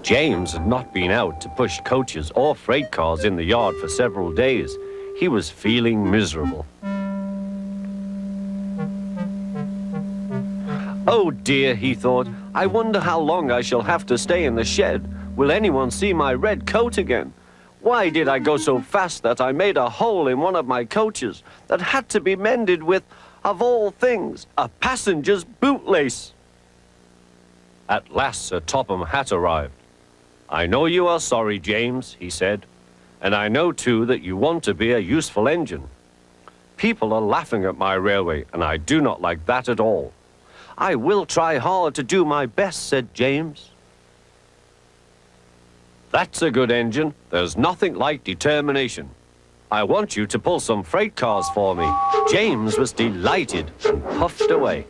James had not been out to push coaches or freight cars in the yard for several days. He was feeling miserable. Oh dear, he thought, I wonder how long I shall have to stay in the shed. Will anyone see my red coat again? Why did I go so fast that I made a hole in one of my coaches that had to be mended with, of all things, a passenger's bootlace? At last Sir Topham Hatt arrived. I know you are sorry, James, he said, and I know too that you want to be a useful engine. People are laughing at my railway, and I do not like that at all. I will try hard to do my best, said James. That's a good engine. There's nothing like determination. I want you to pull some freight cars for me. James was delighted and puffed away.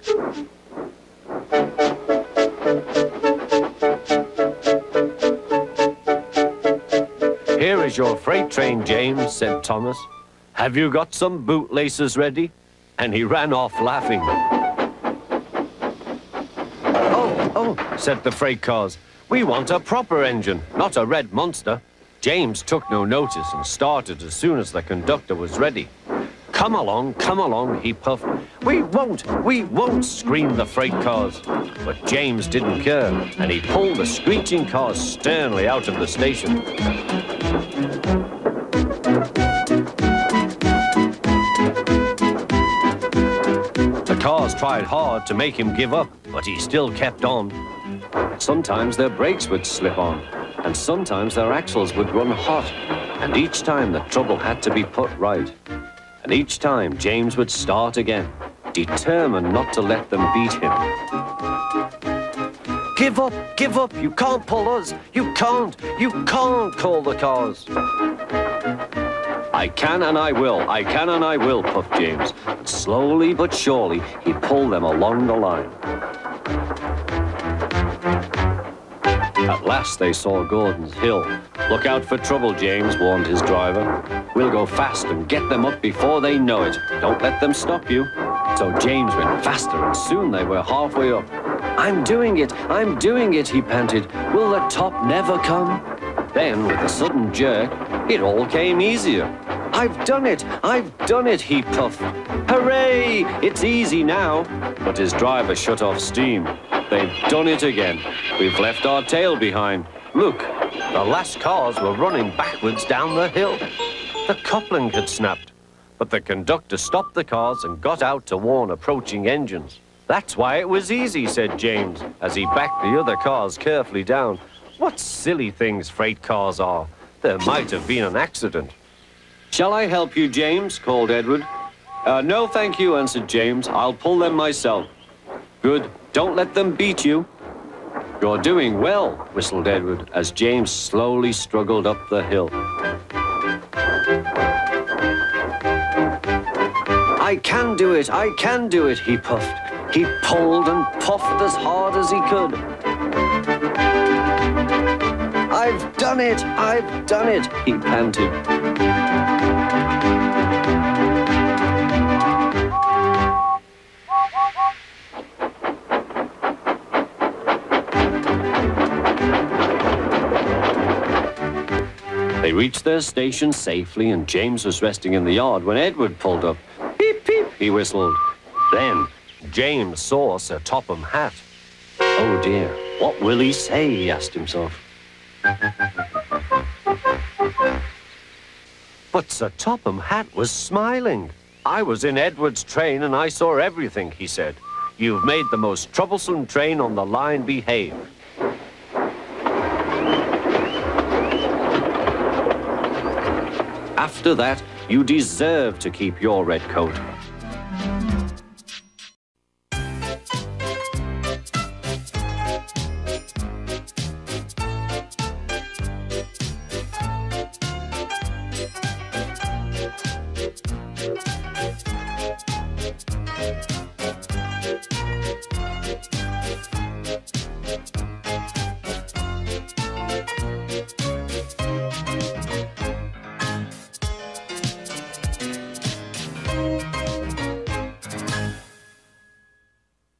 Here is your freight train, James, said Thomas. Have you got some bootlaces ready? And he ran off laughing. Oh, said the freight cars. We want a proper engine, not a red monster. James took no notice and started as soon as the conductor was ready. Come along, he puffed. We won't, screamed the freight cars. But James didn't care, and he pulled the screeching cars sternly out of the station. The cars tried hard to make him give up, but he still kept on. Sometimes their brakes would slip on, and sometimes their axles would run hot, and each time the trouble had to be put right. And each time James would start again, determined not to let them beat him. Give up, you can't pull us, you can't, called the cars. I can and I will, puffed James. And slowly but surely, he pulled them along the line. At last they saw Gordon's Hill. Look out for trouble, James, warned his driver. We'll go fast and get them up before they know it. Don't let them stop you. So James went faster, and soon they were halfway up. I'm doing it, he panted. Will the top never come? Then, with a sudden jerk, it all came easier. I've done it, he puffed. Hooray! It's easy now. But his driver shut off steam. They've done it again. We've left our tail behind. Look, the last cars were running backwards down the hill. The coupling had snapped, but the conductor stopped the cars and got out to warn approaching engines. That's why it was easy, said James, as he backed the other cars carefully down. What silly things freight cars are. There might have been an accident. Shall I help you, James? Called Edward. No, thank you, answered James. I'll pull them myself. Good. Don't let them beat you. You're doing well, whistled Edward, as James slowly struggled up the hill. I can do it, he puffed. He pulled and puffed as hard as he could. I've done it, he panted. They reached their station safely, and James was resting in the yard when Edward pulled up. Beep, beep, he whistled. Then James saw Sir Topham Hatt. Oh dear, what will he say, he asked himself. But Sir Topham Hatt was smiling. I was in Edward's train and I saw everything, he said. You've made the most troublesome train on the line behave. After that, you deserve to keep your red coat.